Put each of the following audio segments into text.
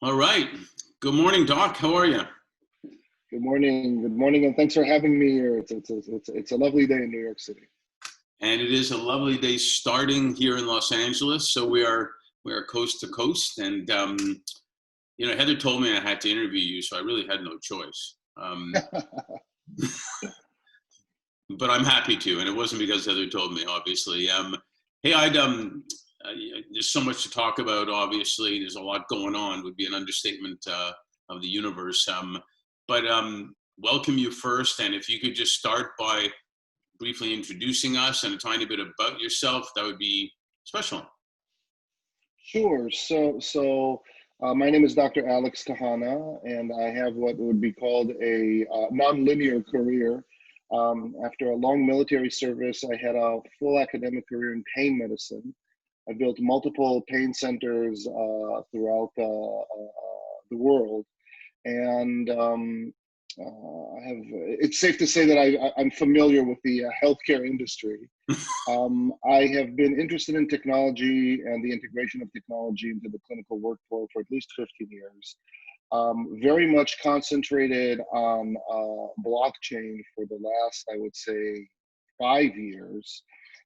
All right. Good morning, Doc. How are you? Good morning. Good morning, and thanks for having me here. It's a lovely day in New York City. And it is a lovely day starting here in Los Angeles. So we are coast to coast, and Heather told me I had to interview you, so I really had no choice. But I'm happy to, and it wasn't because Heather told me, obviously. Hey, there's so much to talk about. Obviously, there's a lot going on. Would be an understatement of the universe. But welcome you first, and if you could just start by briefly introducing us and a tiny bit about yourself, that would be special. Sure. My name is Dr. Alex Cahana, and I have what would be called a non-linear career. After a long military service, I had a full academic career in pain medicine. I built multiple pain centers throughout the world, and it's safe to say that I'm familiar with the healthcare industry. I have been interested in technology and the integration of technology into the clinical workflow for at least 15 years. Very much concentrated on blockchain for the last, I would say, 5 years.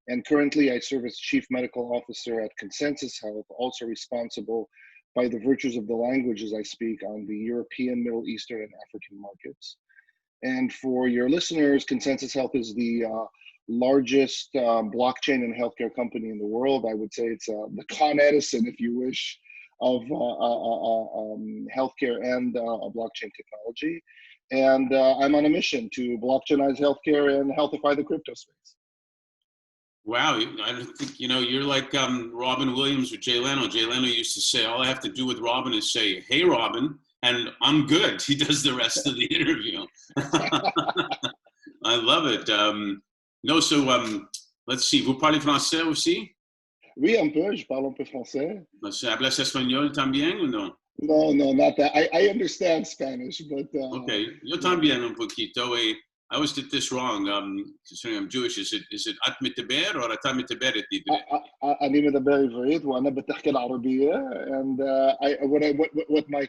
And currently I serve as Chief Medical Officer at Consensus Health, also responsible by the virtues of the languages I speak on the European, Middle Eastern, and African markets. And for your listeners, Consensus Health is the largest blockchain and healthcare company in the world. I would say it's the Con Edison, if you wish, of healthcare and blockchain technology. And I'm on a mission to blockchainize healthcare and healthify the crypto space. Wow, I don't think, you're like Robin Williams with Jay Leno. Jay Leno used to say, all I have to do with Robin is say, hey, Robin, and I'm good. He does the rest of the interview. I love it. Let's see, vous parlez français aussi? Oui, un peu. Je parle un peu français. ¿Hablas español también o no? No, not that. I understand Spanish, but... Okay, yo también un poquito. I always did this wrong. Considering I'm Jewish, is it at mitaber or at mitaber at أنا متابع عبريت وأنا بتحكي العربية, and what my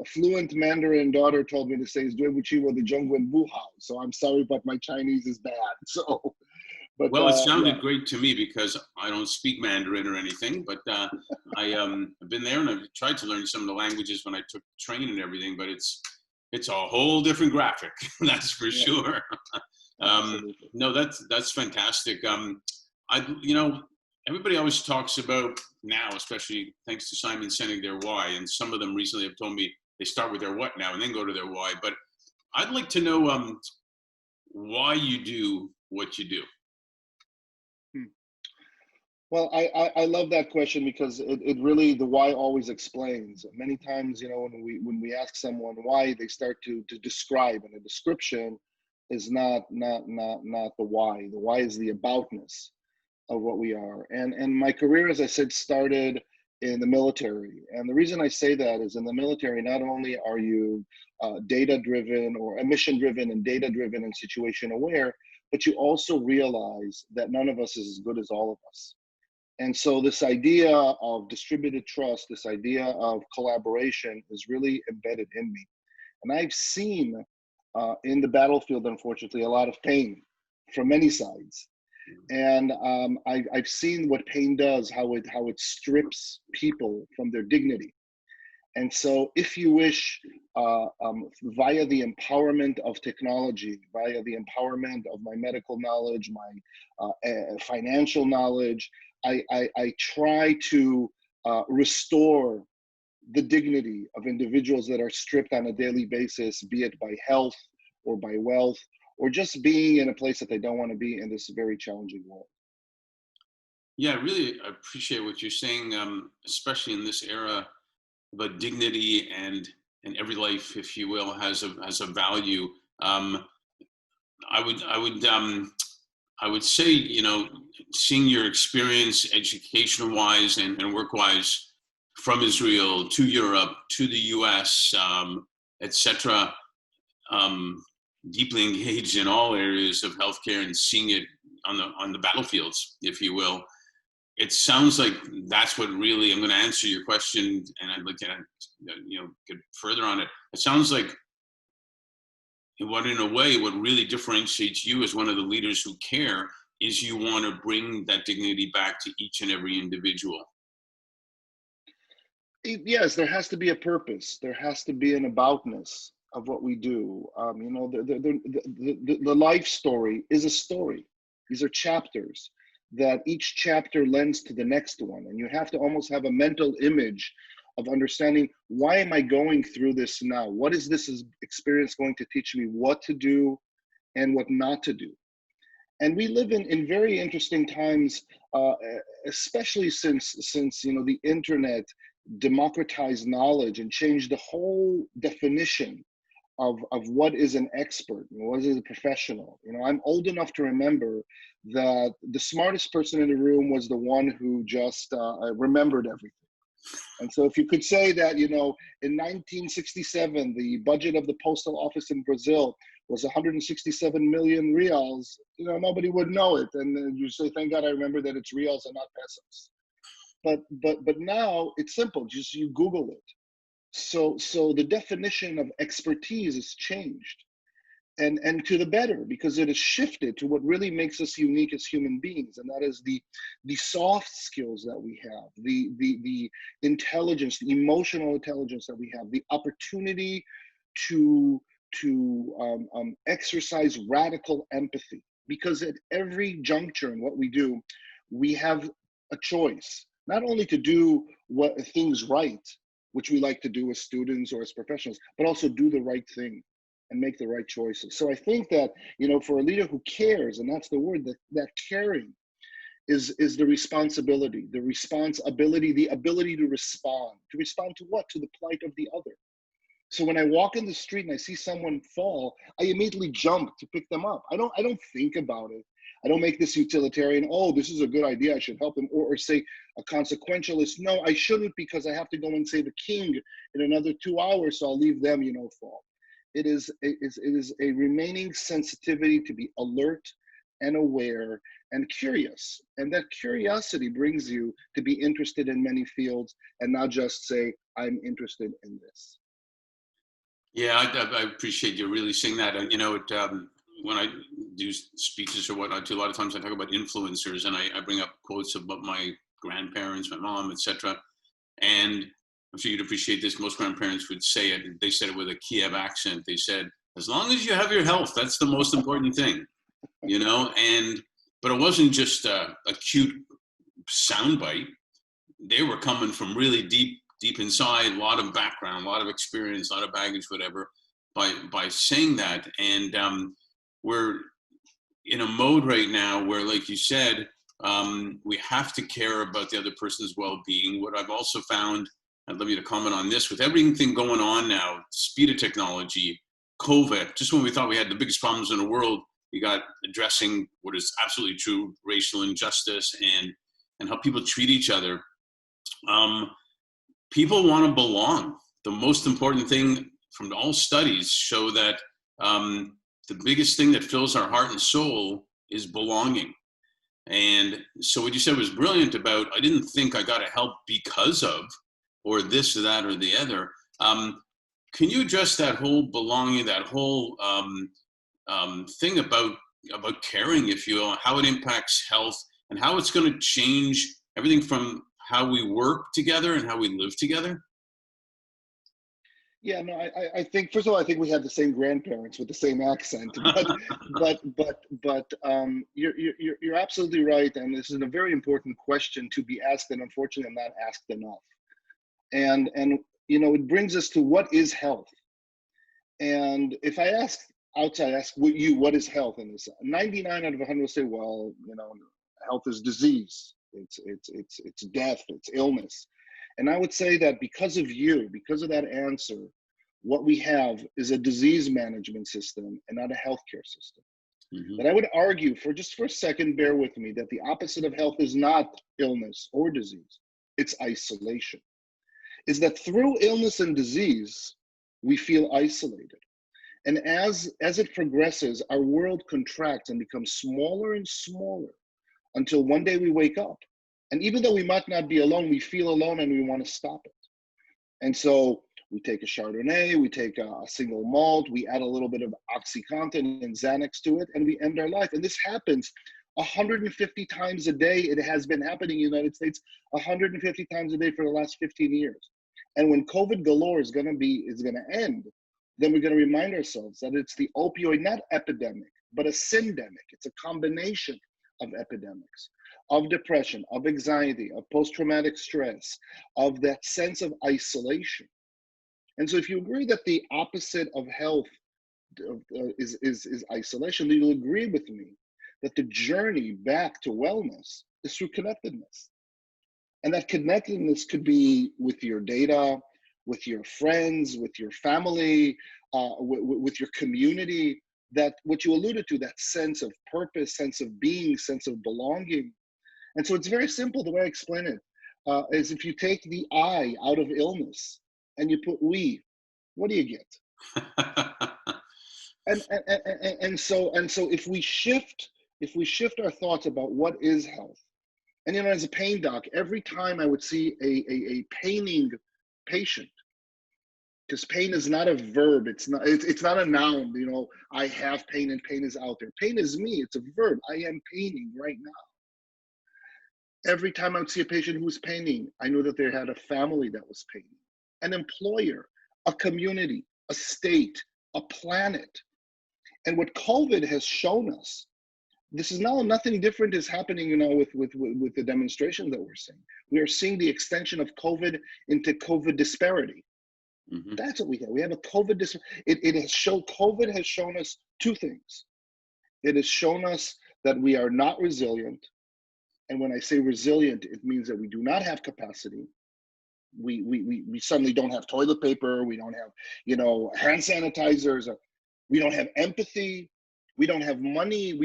fluent Mandarin daughter told me to say is "Duebuchiwa the Jungwen Buhao." So I'm sorry, but my Chinese is bad. So, but well, it sounded great to me because I don't speak Mandarin or anything. But I've been there and I've tried to learn some of the languages when I took training and everything. But it's a whole different graphic, that's for sure. No, that's fantastic. Everybody always talks about now, especially thanks to Simon sending their why, and some of them recently have told me they start with their what now and then go to their why. But I'd like to know why you do what you do. Well, I love that question because it really, the why always explains. Many times, when we ask someone why, they start to describe, and a description is not the why. The why is the aboutness of what we are. And my career, as I said, started in the military. And the reason I say that is in the military, not only are you data-driven or mission-driven and data-driven and situation aware, but you also realize that none of us is as good as all of us. And so this idea of distributed trust, this idea of collaboration is really embedded in me. And I've seen in the battlefield, unfortunately, a lot of pain from many sides. And I've seen what pain does, how it strips people from their dignity. And so if you wish, via the empowerment of technology, via the empowerment of my medical knowledge, my financial knowledge, I try to restore the dignity of individuals that are stripped on a daily basis, be it by health or by wealth, or just being in a place that they don't want to be in this very challenging world. Yeah, I really appreciate what you're saying, especially in this era about dignity and every life, if you will, has a value. I would say, seeing your experience education-wise and work-wise from Israel to Europe to the U.S., etc., deeply engaged in all areas of healthcare and seeing it on the battlefields, if you will. it sounds like that's what really, I'm going to answer your question, and I'd like to, get further on it. It sounds like what, in a way, what really differentiates you as one of the leaders who care is you want to bring that dignity back to each and every individual. Yes, there has to be a purpose. There has to be an aboutness of what we do. The life story is a story. These are chapters that each chapter lends to the next one. And you have to almost have a mental image of understanding, why am I going through this now? What is this experience going to teach me what to do and what not to do? And we live in very interesting times, especially since the internet democratized knowledge and changed the whole definition of what is an expert and what is a professional. I'm old enough to remember that the smartest person in the room was the one who just remembered everything. And so if you could say that, in 1967, the budget of the postal office in Brazil was 167 million reals, nobody would know it. And you say, thank God I remember that it's reals and not pesos. But now it's simple, just you Google it. So the definition of expertise has changed, and to the better, because it has shifted to what really makes us unique as human beings, and that is the soft skills that we have, the intelligence, the emotional intelligence that we have, the opportunity to exercise radical empathy. Because at every juncture in what we do, we have a choice, not only to do things right, which we like to do as students or as professionals, but also do the right thing and make the right choices. So I think that, for a leader who cares, and that's the word, that caring is the responsibility, the ability to respond. To respond to what? To the plight of the other. So when I walk in the street and I see someone fall, I immediately jump to pick them up. I don't think about it. I don't make this utilitarian, oh, this is a good idea, I should help them, or say a consequentialist, no, I shouldn't, because I have to go and save a king in another 2 hours, so I'll leave them, fall. It is a remaining sensitivity to be alert and aware and curious. And that curiosity brings you to be interested in many fields and not just say, I'm interested in this. Yeah, I appreciate you really saying that. And, when I do speeches or whatnot, too, a lot of times I talk about influencers, and I bring up quotes about my grandparents, my mom, etc. And I'm sure you'd appreciate this. Most grandparents would say it. They said it with a Kiev accent. They said, as long as you have your health, that's the most important thing, but it wasn't just a cute soundbite. They were coming from really deep inside, a lot of background, a lot of experience, a lot of baggage, whatever, by saying that. And we're in a mode right now where, like you said, we have to care about the other person's well-being. What I've also found, I'd love you to comment on this, with everything going on now, speed of technology, COVID, just when we thought we had the biggest problems in the world, we got addressing what is absolutely true, racial injustice and how people treat each other. People want to belong. The most important thing from all studies show that the biggest thing that fills our heart and soul is belonging. And so what you said was brilliant about, I didn't think I got to help because of, or this or that or the other. Can you address that whole belonging, that whole thing about caring, if you will, how it impacts health and how it's going to change everything from how we work together and how we live together? Yeah, no, I think, first of all, I think we have the same grandparents with the same accent, but you're absolutely right, and this is a very important question to be asked, and unfortunately, I'm not asked enough. And it brings us to, what is health? And if I ask what is health? And 99 out of 100 will say, well, health is disease, it's death, it's illness. And I would say that because of that answer, what we have is a disease management system and not a healthcare system. Mm-hmm. But I would argue, for a second, bear with me, that the opposite of health is not illness or disease, it's isolation. Is that through illness and disease, we feel isolated. And as it progresses, our world contracts and becomes smaller and smaller until one day we wake up And even though we might not be alone, we feel alone and we want to stop it. And so we take a Chardonnay, we take a single malt, we add a little bit of OxyContin and Xanax to it, and we end our life. And this happens 150 times a day. It has been happening in the United States 150 times a day for the last 15 years. And when COVID galore is going to end, then we're going to remind ourselves that it's the opioid, not epidemic, but a syndemic. It's a combination of epidemics, of depression, of anxiety, of post-traumatic stress, of that sense of isolation. And so if you agree that the opposite of health is isolation, then you'll agree with me that the journey back to wellness is through connectedness. And that connectedness could be with your data, with your friends, with your family, with your community, that what you alluded to, that sense of purpose, sense of being, sense of belonging. And so it's very simple. The way I explain it is if you take the I out of illness and you put we, what do you get? And so if we shift our thoughts about what is health, and as a pain doc, every time I would see a paining patient, because pain is not a verb, it's not a noun, I have pain and pain is out there. Pain is me, it's a verb. I am paining right now. Every time I would see a patient who was paining, I knew that they had a family that was paining, an employer, a community, a state, a planet. And what COVID has shown us, this is now nothing different is happening, with the demonstrations that we're seeing. We are seeing the extension of COVID into COVID disparity. Mm-hmm. That's what we have. We have a COVID COVID has shown us two things. It has shown us that we are not resilient. And when I say resilient, it means that we do not have capacity. We suddenly don't have toilet paper. We don't have, hand sanitizers. We don't have empathy. We don't have money.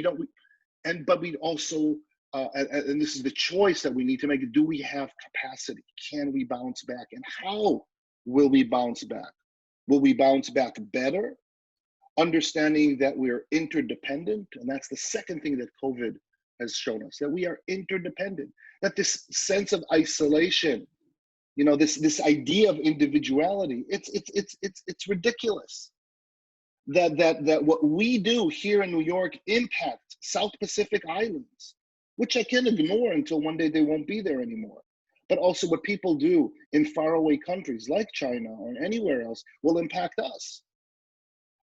But we also, and this is the choice that we need to make. Do we have capacity? Can we bounce back? And how will we bounce back? Will we bounce back better? Understanding that we're interdependent. And that's the second thing that COVID has shown us, that we are interdependent, that this sense of isolation, this idea of individuality, it's ridiculous. That what we do here in New York impacts South Pacific Islands, which I can ignore until one day they won't be there anymore. But also what people do in faraway countries like China or anywhere else will impact us.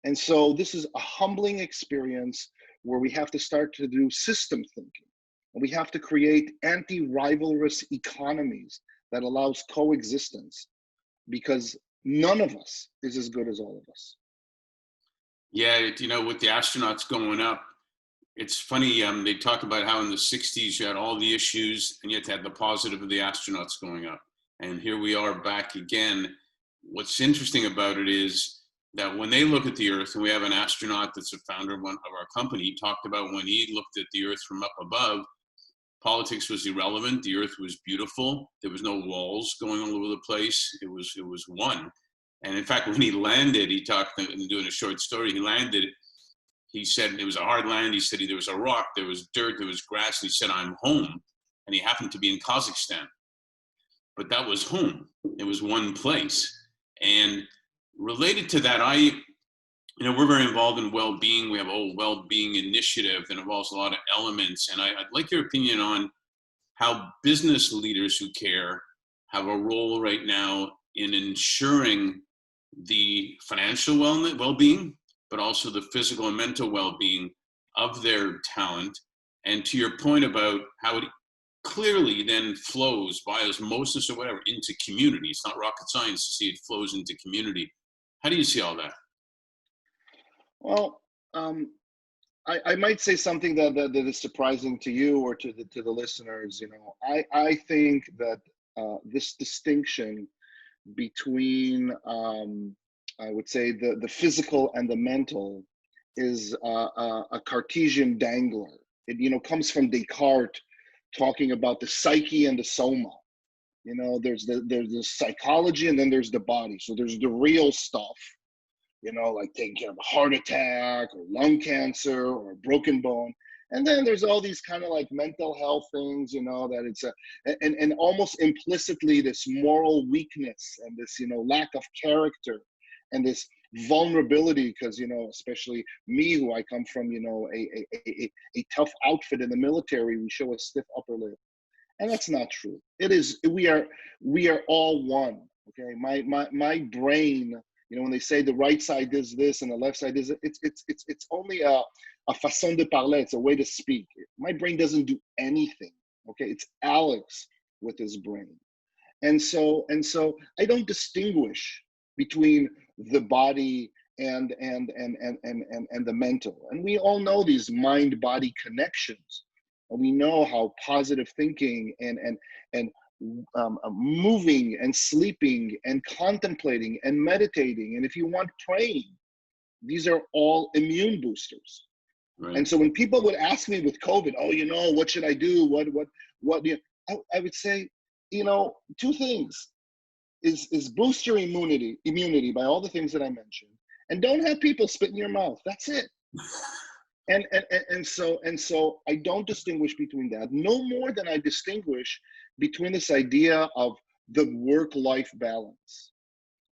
And so this is a humbling experience where we have to start to do system thinking. And we have to create anti-rivalrous economies that allows coexistence, because none of us is as good as all of us. Yeah, with the astronauts going up, it's funny, they talk about how in the 60s you had all the issues and yet had the positive of the astronauts going up. And here we are back again. What's interesting about it is that when they look at the Earth, and we have an astronaut that's a founder of our company, he talked about when he looked at the Earth from up above, politics was irrelevant. The Earth was beautiful. There was no walls going all over the place. It was one. And in fact, when he landed, he talked, doing a short story, he landed, he said it was a hard land. He said there was a rock, there was dirt, there was grass. And he said, I'm home. And he happened to be in Kazakhstan. But that was home. It was one place. And related to that, we're very involved in well-being. We have a whole well-being initiative that involves a lot of elements. And I'd like your opinion on how business leaders who care have a role right now in ensuring the financial well-being, but also the physical and mental well-being of their talent. And to your point about how it clearly then flows by osmosis or whatever into community. It's not rocket science to see it flows into community. How do you see all that? Well, I might say something that is surprising to you or to the listeners. I think that this distinction between I would say the physical and the mental is a Cartesian dangler. It comes from Descartes talking about the psyche and the soma. There's the psychology and then there's the body. So there's the real stuff, like taking care of a heart attack or lung cancer or a broken bone. And then there's all these kind of like mental health things, that it's and almost implicitly this moral weakness and this, lack of character and this vulnerability, because, especially me, who I come from, a tough outfit in the military, we show a stiff upper lip. And that's not true. It is, we are all one. Okay. My brain, when they say the right side is this and the left side is, it's only a façon de parler. It's a way to speak. My brain doesn't do anything. Okay. It's Alex with his brain. And so I don't distinguish between the body and the mental. And we all know these mind-body connections. And we know how positive thinking and moving and sleeping and contemplating and meditating, and if you want, praying, these are all immune boosters. Right. And so when people would ask me with COVID, oh, what should I do? What? I would say, two things: is boost your immunity by all the things that I mentioned, and don't have people spit in your mouth. That's it. And so I don't distinguish between that, no more than I distinguish between this idea of the work-life balance.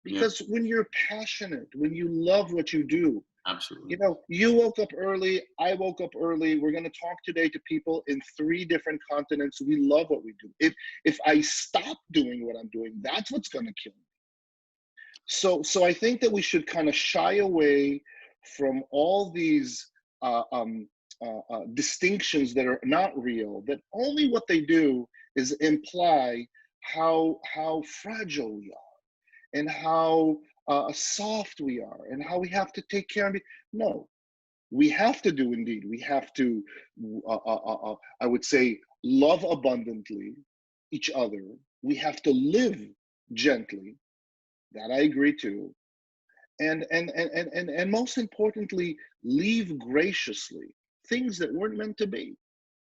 Because when you're passionate, when you love what you do, absolutely, you woke up early, I woke up early. We're going to talk today to people in 3 different continents. We love what we do. If I stop doing what I'm doing, that's what's going to kill me. So I think that we should kind of shy away from all these distinctions that are not real, that only what they do is imply how fragile we are and how soft we are and how we have to take care of it. No, we have to do, indeed. We have to, I would say, love abundantly each other. We have to live gently. That I agree to. And most importantly, leave graciously things that weren't meant to be.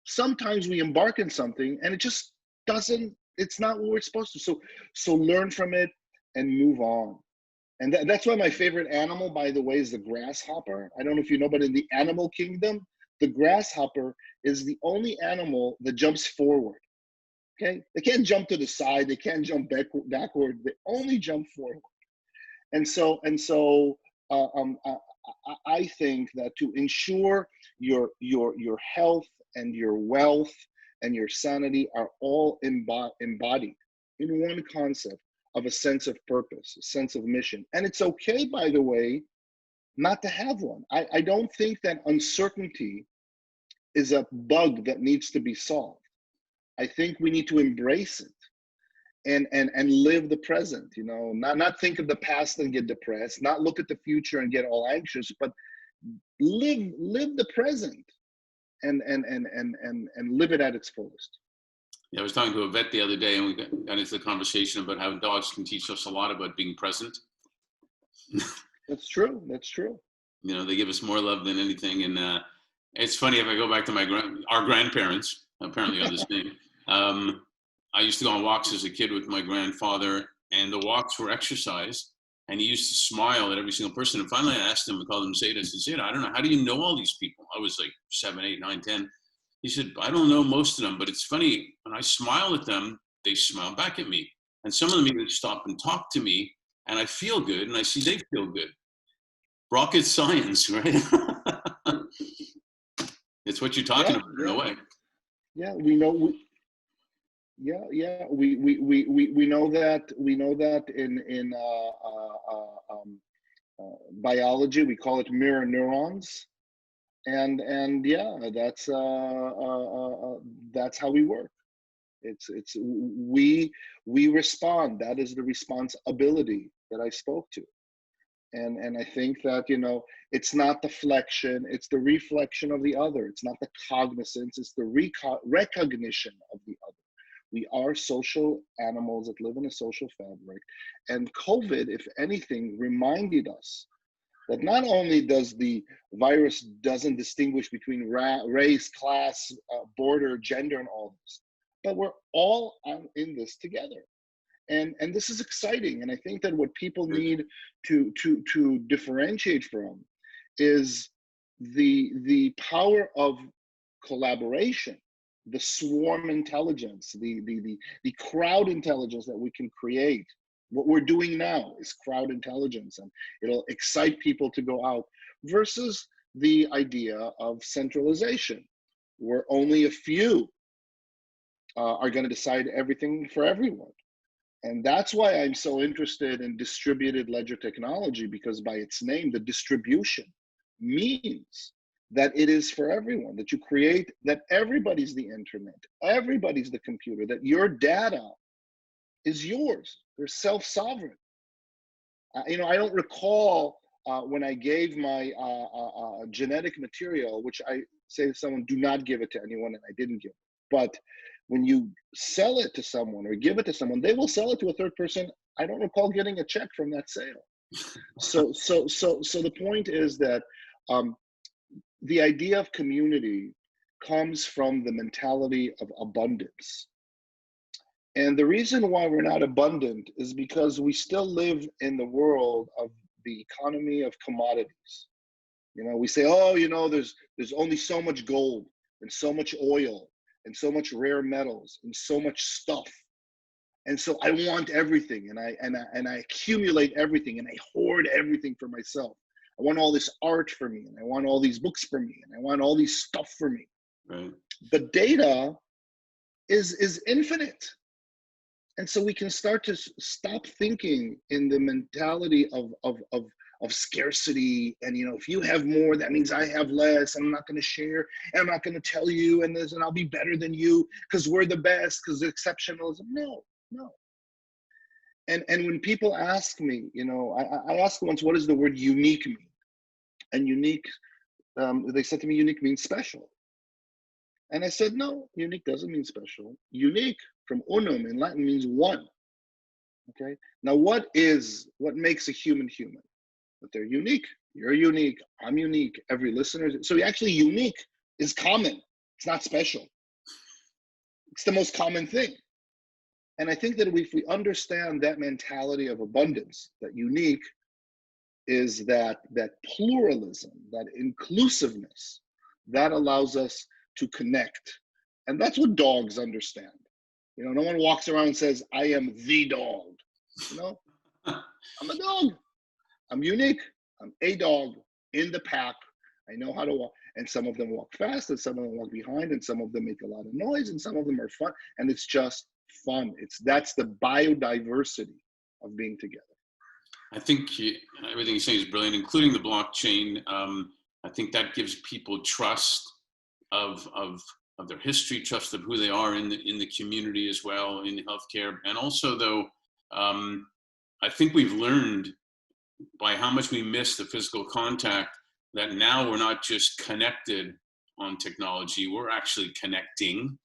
Sometimes we embark in something and it just doesn't, it's not what we're supposed to. So learn from it and move on. And that's why my favorite animal, by the way, is the grasshopper. I don't know if you know, but in the animal kingdom, the grasshopper is the only animal that jumps forward. Okay? They can't jump to the side. They can't jump backward. They only jump forward. And so I think that to ensure your health and your wealth and your sanity are all embodied in one concept of a sense of purpose, a sense of mission. And it's okay, by the way, not to have one. I don't think that uncertainty is a bug that needs to be solved. I think we need to embrace it. And live the present, not think of the past and get depressed, not look at the future and get all anxious, but live the present and live it at its fullest. Yeah, I was talking to a vet the other day, and we got into the conversation about how dogs can teach us a lot about being present. That's true. They give us more love than anything, and it's funny, if I go back to our grandparents, apparently are the same. I used to go on walks as a kid with my grandfather, and the walks were exercise, and he used to smile at every single person. And finally I asked him, I called him Zeta. I said, Zeta, I don't know, how do you know all these people? I was like 7, 8, 9, 10. He said, I don't know most of them, but it's funny, when I smile at them, they smile back at me. And some of them even stop and talk to me, and I feel good, and I see they feel good. Rocket science, right? It's what you're talking about in a way. Yeah, we know. We know that in biology we call it mirror neurons, and yeah, that's how we work. We respond. That is the responsibility that I spoke to, and I think that it's not the flexion, it's the reflection of the other. It's not the cognizance, it's the recognition of the other. We are social animals that live in a social fabric. And COVID, if anything, reminded us that not only does the virus doesn't distinguish between race, class, border, gender, and all this, but we're all in this together. And this is exciting. And I think that what people need to differentiate from is the power of collaboration, the swarm intelligence, the crowd intelligence that we can create. What we're doing now is crowd intelligence, and it'll excite people to go out, versus the idea of centralization, where only a few are going to decide everything for everyone. And that's why I'm so interested in distributed ledger technology, because by its name, the distribution means that it is for everyone, that you create, that everybody's the internet, everybody's the computer, that your data is yours. They're self-sovereign. You know, I don't recall when I gave my genetic material, which I say to someone, do not give it to anyone, and I didn't give it. But when you sell it to someone or give it to someone, they will sell it to a third person. I don't recall getting a check from that sale. So the point is that the idea of community comes from the mentality of abundance. And the reason why we're not abundant is because we still live in the world of the economy of commodities. You know, we say, oh, you know, there's only so much gold and so much oil and so much rare metals and so much stuff. And so I want everything, and I accumulate everything, and I hoard everything for myself. I want all this art for me, and I want all these books for me, and I want all these stuff for me. Right. But data is infinite. And so we can start to stop thinking in the mentality of scarcity. And, you know, if you have more, that means I have less. I'm not going to share. And I'm not going to tell you. And I'll be better than you because we're the best, because exceptionalism. No. And when people ask me, you know, I asked once, what does the word unique mean? And unique, they said to me, unique means special. And I said, no, unique doesn't mean special. Unique from unum in Latin means one. Okay. Now, what makes a human human? That they're unique. You're unique. I'm unique. Every listener. So actually, unique is common. It's not special. It's the most common thing. And I think that if we understand that mentality of abundance, that unique is that pluralism, that inclusiveness, that allows us to connect. And that's what dogs understand. You know, no one walks around and says, I am the dog. You know, I'm a dog. I'm unique. I'm a dog in the pack. I know how to walk. And some of them walk fast, and some of them walk behind, and some of them make a lot of noise, and some of them are fun. And it's just fun. That's the biodiversity of being together. I think everything you're saying is brilliant, including the blockchain. I think that gives people trust of their history, trust of who they are in the community as well, in healthcare. And also, though, I think we've learned by how much we miss the physical contact that now we're not just connected on technology, we're actually connecting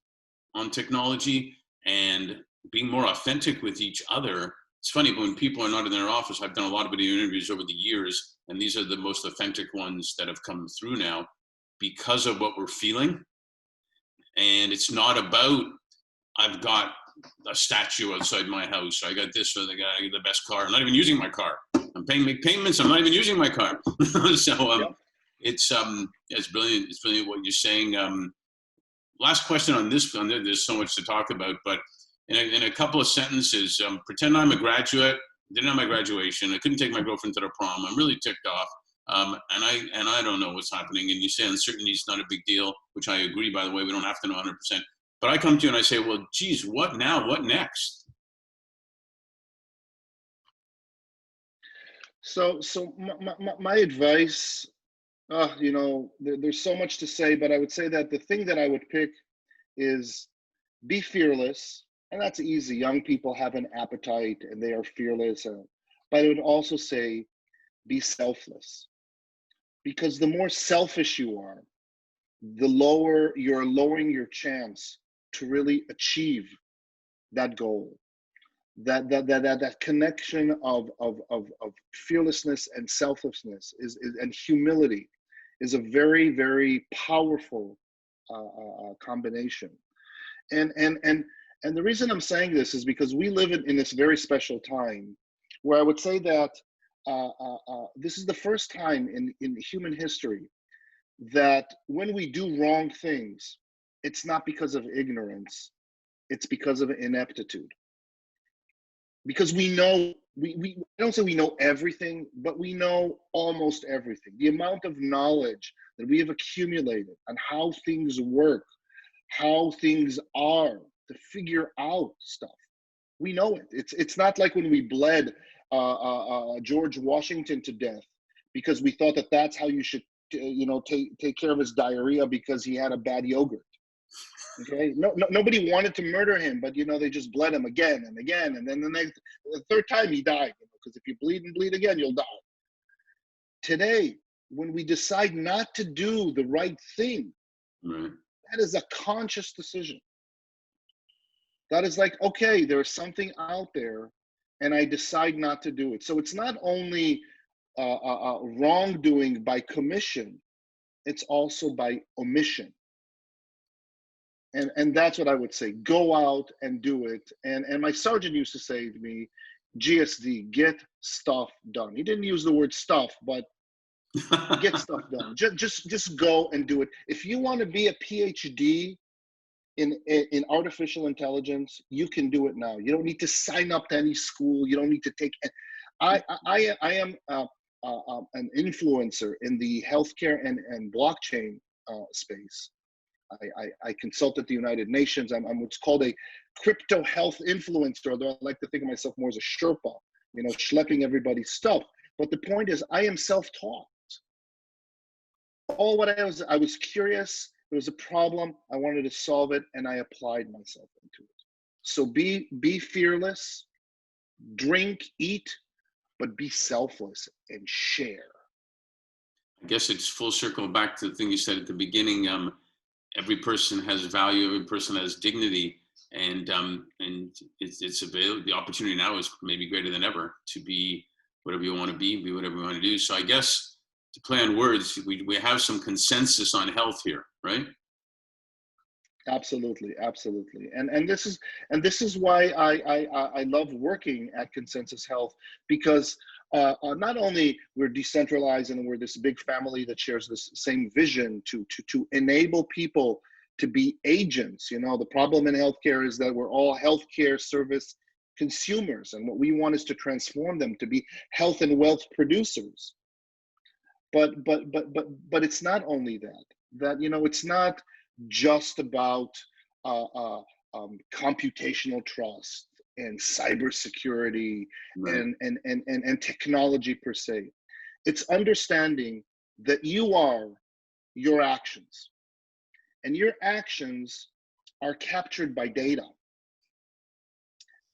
on technology and being more authentic with each other. It's funny, but when people are not in their office, I've done a lot of video interviews over the years, and these are the most authentic ones that have come through now because of what we're feeling. And it's not about, I've got a statue outside my house, or I got this, or I got the best car. I'm not even using my car. I'm paying big payments. I'm not even using my car. So it's brilliant. It's brilliant what you're saying. Last question on this. There's so much to talk about, but in a couple of sentences, pretend I'm a graduate. Didn't have my graduation. I couldn't take my girlfriend to the prom. I'm really ticked off. And I don't know what's happening. And you say uncertainty is not a big deal, which I agree, by the way. We don't have to know 100%. But I come to you and I say, well, geez, what now? What next? So my advice, you know, there's so much to say, but I would say that the thing that I would pick is be fearless. And that's easy. Young people have an appetite and they are fearless. But I would also say be selfless. Because the more selfish you are, the lower you're lowering your chance to really achieve that goal. That connection of fearlessness and selflessness and humility is a very, very powerful combination. And the reason I'm saying this is because we live in this very special time where I would say that this is the first time in human history that when we do wrong things, it's not because of ignorance, it's because of ineptitude. Because we know, we I don't say we know everything, but we know almost everything. The amount of knowledge that we have accumulated on how things work, how things are, to figure out stuff. We know it. It's not like when we bled George Washington to death because we thought that that's how you should, take care of his diarrhea because he had a bad yogurt. Okay, nobody wanted to murder him, but they just bled him again and again, and then the third time he died. Because if you bleed and bleed again, you'll die. Today, when we decide not to do the right thing, Right. that is a conscious decision. That is like, okay, there's something out there, and I decide not to do it. So it's not only wrongdoing by commission, it's also by omission. And that's what I would say. Go out and do it. And my sergeant used to say to me, GSD, get stuff done. He didn't use the word stuff, but get stuff done. Just go and do it. If you want to be a PhD in artificial intelligence, you can do it now. You don't need to sign up to any school. You don't need to take. I am an influencer in the healthcare and blockchain space. I consult at the United Nations. I'm what's called a crypto health influencer, although I like to think of myself more as a Sherpa, schlepping everybody's stuff. But the point is, I am self-taught. I was curious. There was a problem. I wanted to solve it, and I applied myself into it. So be fearless, drink, eat, but be selfless and share. I guess it's full circle back to the thing you said at the beginning. Every person has value. Every person has dignity, and it's available. The opportunity now is maybe greater than ever to be whatever you want to be whatever you want to do. So I guess to play on words, we have some consensus on health here, right? Absolutely. And this is why I love working at Consensus Health, because not only we're decentralized and we're this big family that shares this same vision to enable people to be agents. The problem in healthcare is that we're all healthcare service consumers, and what we want is to transform them to be health and wealth producers. But it's not only that it's not just about computational trust and cybersecurity, Right. and technology per se. It's understanding that you are your actions, and your actions are captured by data.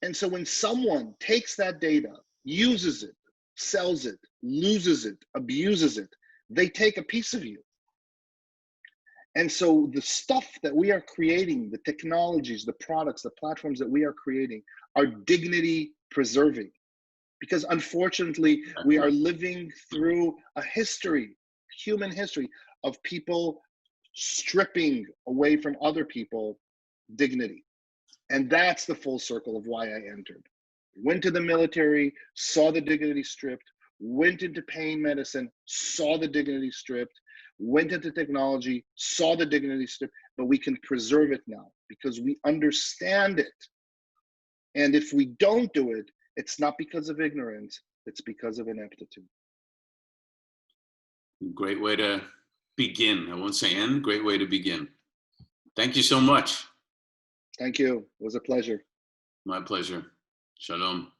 And so when someone takes that data, uses it, sells it, loses it, abuses it, they take a piece of you. And so the stuff that we are creating, the technologies, the products, the platforms that we are creating are dignity preserving. Because unfortunately, we are living through a history, human history, of people stripping away from other people dignity. And that's the full circle of why I entered. Went to the military, saw the dignity stripped, went into pain medicine, saw the dignity stripped, went into technology, saw the dignity stripped, but we can preserve it now because we understand it. And if we don't do it, it's not because of ignorance, it's because of ineptitude. Great way to begin. I won't say end, great way to begin. Thank you so much. Thank you. It was a pleasure. My pleasure. Shalom.